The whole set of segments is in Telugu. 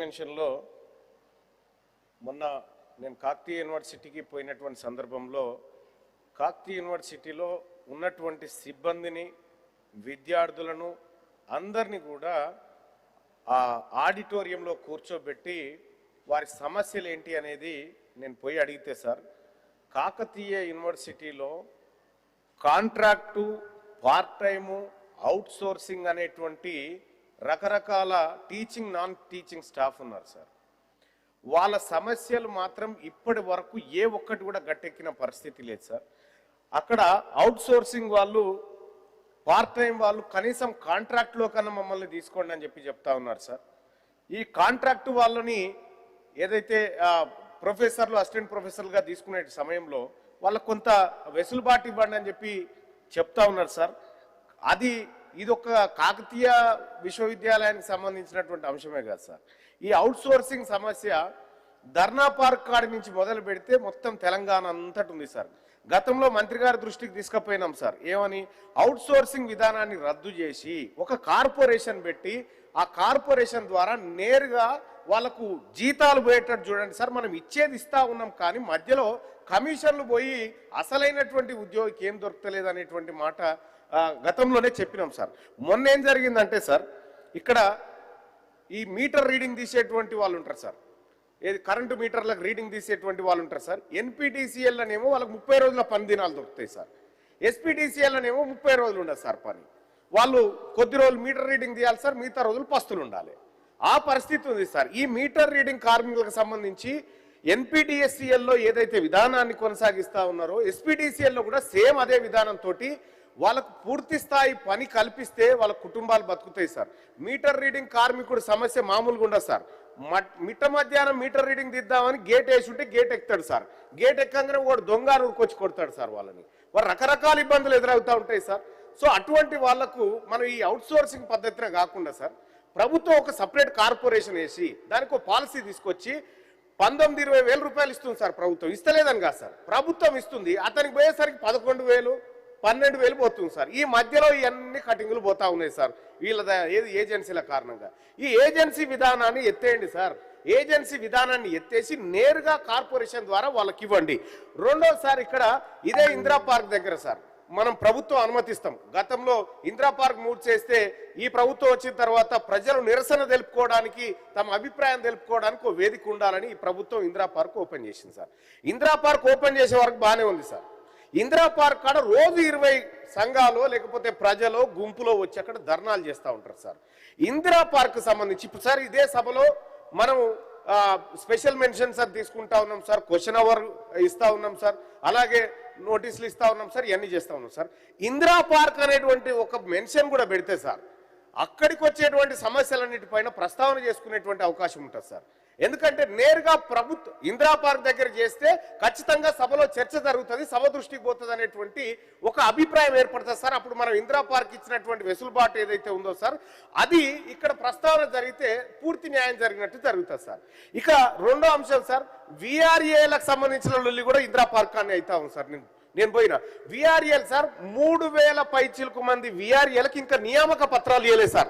మెన్షన్లో మొన్న నేను కాకతీయ యూనివర్సిటీకి పోయినటువంటి సందర్భంలో కాకతీయ యూనివర్సిటీలో ఉన్నటువంటి సిబ్బందిని విద్యార్థులను అందరినీ కూడా ఆ ఆడిటోరియంలో కూర్చోబెట్టి వారి సమస్యలు ఏంటి అనేది నేను పోయి అడిగితే సార్ కాకతీయ యూనివర్సిటీలో contract part time out sourcing అనేటువంటి రకరకాల టీచింగ్ నాన్ టీచింగ్ స్టాఫ్ ఉన్నారు సార్. వాళ్ళ సమస్యలు మాత్రం ఇప్పటి వరకు ఏ ఒక్కటి కూడా గట్టెక్కిన పరిస్థితి లేదు సార్. అక్కడ అవుట్ సోర్సింగ్ వాళ్ళు పార్ట్ టైం వాళ్ళు కనీసం కాంట్రాక్ట్లో కన్నా మమ్మల్ని తీసుకోండి అని చెప్తా ఉన్నారు సార్. ఈ కాంట్రాక్టు వాళ్ళని ఏదైతే ప్రొఫెసర్లు అసిస్టెంట్ ప్రొఫెసర్లుగా తీసుకునే సమయంలో వాళ్ళకు కొంత వెసులుబాటు ఇవ్వండి అని చెప్తా ఉన్నారు సార్. ఇది ఒక కాకతీయ విశ్వవిద్యాలయానికి సంబంధించినటువంటి అంశమే కాదు సార్. ఈ అవుట్ సోర్సింగ్ సమస్య ధర్నా పార్క్ కాడి నుంచి మొదలు పెడితే మొత్తం తెలంగాణ అంతటి ఉంది సార్. గతంలో మంత్రి గారి దృష్టికి తీసుకుపోయినాం సార్. ఏమని అవుట్ సోర్సింగ్ విధానాన్ని రద్దు చేసి ఒక కార్పొరేషన్ పెట్టి ఆ కార్పొరేషన్ ద్వారా నేరుగా వాళ్ళకు జీతాలు పోయేటట్టు చూడండి సార్. మనం ఇచ్చేది ఇస్తా ఉన్నాం కానీ మధ్యలో కమిషన్లు పోయి అసలైనటువంటి ఉద్యోగికి ఏం దొరకలేదు అనేటువంటి మాట గతంలోనే చెప్పినాం సార్. మొన్న ఏం జరిగిందంటే సార్ ఇక్కడ ఈ మీటర్ రీడింగ్ తీసేటువంటి వాళ్ళు ఉంటారు సార్. ఏది కరెంటు మీటర్లకు రీడింగ్ తీసేటువంటి వాళ్ళు ఉంటారు సార్. ఎన్పిటిసిఎల్లోనేమో వాళ్ళకి 30 రోజుల పని దినాలు దొరుకుతాయి సార్. ఎస్పీటీసీఎల్లోనేమో 30 రోజులు ఉండదు సార్ పని. వాళ్ళు కొద్ది రోజులు మీటర్ రీడింగ్ తీయాలి సార్, మిగతా రోజులు పస్తులు ఉండాలి. ఆ పరిస్థితి ఉంది సార్. ఈ మీటర్ రీడింగ్ కార్మికులకు సంబంధించి ఎన్పిటిఎస్సిఎల్లో ఏదైతే విధానాన్ని కొనసాగిస్తా ఉన్నారో ఎస్పీటీసీఎల్లో కూడా సేమ్ అదే విధానంతో వాళ్ళకు పూర్తి స్థాయి పని కల్పిస్తే వాళ్ళ కుటుంబాలు బతుకుతాయి సార్. మీటర్ రీడింగ్ కార్మికుడు సమస్య మామూలుగా ఉండదు సార్. మిట్ట మధ్యాహ్నం మీటర్ రీడింగ్ దిద్దామని గేట్ వేసి ఉంటే గేట్ ఎక్కుతాడు సార్. గేట్ ఎక్కగానే వాడు దొంగ ఊరుకొచ్చి కొడతాడు సార్. వాళ్ళని వారు రకరకాల ఇబ్బందులు ఎదురవుతూ ఉంటాయి సార్. సో అటువంటి వాళ్లకు మనం ఈ అవుట్ సోర్సింగ్ పద్ధతినే కాకుండా సార్ ప్రభుత్వం ఒక సపరేట్ కార్పొరేషన్ వేసి దానికి ఒక పాలసీ తీసుకొచ్చి 19-20 వేల రూపాయలు ఇస్తుంది సార్. ప్రభుత్వం ఇస్తలేదని కాదు సార్, ప్రభుత్వం ఇస్తుంది. అతనికి పోయేసరికి 11,000 12,000 పోతుంది సార్. ఈ మధ్యలో ఇవన్నీ కటింగులు పోతా ఉన్నాయి సార్ వీళ్ళ ఏజెన్సీల కారణంగా. ఈ ఏజెన్సీ విధానాన్ని ఎత్తేయండి సార్. ఏజెన్సీ విధానాన్ని ఎత్తేసి నేరుగా కార్పొరేషన్ ద్వారా వాళ్ళకి ఇవ్వండి. రెండోసారి ఇక్కడ ఇదే ఇందిరా పార్క్ దగ్గర సార్ మనం ప్రభుత్వం అనుమతిస్తాం. గతంలో ఇందిరా పార్క్ మూవ్ చేస్తే ఈ ప్రభుత్వం వచ్చిన తర్వాత ప్రజలు నిరసన తెలుపుకోవడానికి తమ అభిప్రాయం తెలుపుకోవడానికి ఒక వేదిక ఉండాలని ఈ ప్రభుత్వం ఇందిరా పార్క్ ఓపెన్ చేసింది సార్. ఇందిరా పార్క్ ఓపెన్ చేసే వరకు బాగానే ఉంది సార్. ఇందిరా పార్క్ కాడ రోజు 20 సంఘాలు లేకపోతే ప్రజలు గుంపులో వచ్చి అక్కడ ధర్నాలు చేస్తూ ఉంటారు సార్. ఇందిరా పార్క్ సంబంధించి ఇప్పుడు సార్ ఇదే సభలో మనం స్పెషల్ మెన్షన్స్ అది తీసుకుంటా ఉన్నాం సార్, క్వశ్చన్ అవర్ ఇస్తా ఉన్నాం సార్, అలాగే నోటీసులు ఇస్తా ఉన్నాం సార్, ఇవన్నీ చేస్తా ఉన్నాం సార్. ఇందిరా పార్క్ అనేటువంటి ఒక మెన్షన్ కూడా పెడితే సార్ అక్కడికి వచ్చేటువంటి సమస్యలన్నిటిపైన ప్రస్తావన చేసుకునేటువంటి అవకాశం ఉంటుంది సార్. ఎందుకంటే నేరుగా ప్రభుత్వం ఇందిరా పార్క్ దగ్గర చేస్తే ఖచ్చితంగా సభలో చర్చ జరుగుతుంది, సభ దృష్టికి పోతుంది అనేటువంటి ఒక అభిప్రాయం ఏర్పడుతుంది సార్. అప్పుడు మనం ఇందిరా పార్క్ ఇచ్చినటువంటి వెసులుబాటు ఏదైతే ఉందో సార్ అది ఇక్కడ ప్రస్తావన జరిగితే పూర్తి న్యాయం జరిగినట్టు జరుగుతుంది సార్. ఇక రెండో అంశం సార్ విఆర్ఏలకు సంబంధించిన లొల్లి కూడా ఇందిరా పార్క్ అని అవుతా ఉంది సార్. నేను పోయిన విఆర్ఏలు సార్ 3,000 పైచిలకు మంది విఆర్ఏలకు ఇంకా నియామక పత్రాలు ఇవ్వలేదు సార్.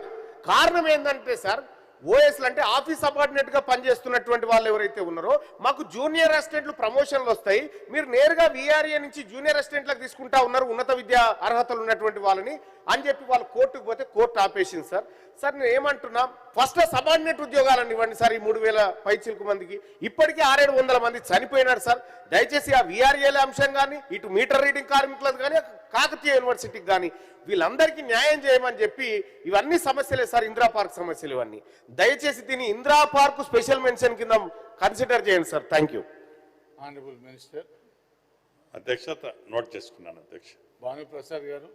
కారణం ఏంటంటే సార్ ఓఎస్లు అంటే ఆఫీస్ సబార్డినేట్ గా పనిచేస్తున్నటువంటి వాళ్ళు ఎవరైతే ఉన్నారో మాకు జూనియర్ అసిస్టెంట్లు ప్రమోషన్లు వస్తాయి, మీరు నేరుగా విఆర్ఏ నుంచి జూనియర్ అసిస్టెంట్లకు తీసుకుంటా ఉన్నారు ఉన్నత విద్యా అర్హతలు ఉన్నటువంటి వాళ్ళని అని చెప్పి వాళ్ళు కోర్టుకు పోతే కోర్టు ఆపేసింది సార్. సార్ నేను ఏమంటున్నా ఫస్ట్ సబార్డినేట్ ఉద్యోగాలను ఇవ్వండి సార్. ఈ 3,000 పైచిలకు మందికి ఇప్పటికీ 600-700 మంది చనిపోయినారు సార్. దయచేసి ఆ విఆర్ఏల అంశం కానీ ఇటు మీటర్ రీడింగ్ కార్మికులకు కానీ కాకతీయ యూనివర్సిటీకి కానీ వీళ్ళందరికీ న్యాయం చేయమని చెప్పి ఇవన్నీ సమస్యలే సార్. ఇందిరా పార్క్ సమస్యలు ఇవన్నీ దయచేసి దీన్ని ఇందిరా పార్క్ స్పెషల్ మెన్షన్ కింద కన్సిడర్ చేయండి sir. Thank you. Honourable minister అధ్యక్షత నోట్ చేసుకున్నాను. అధ్యక్ష భానుప్రసాద్ గారు.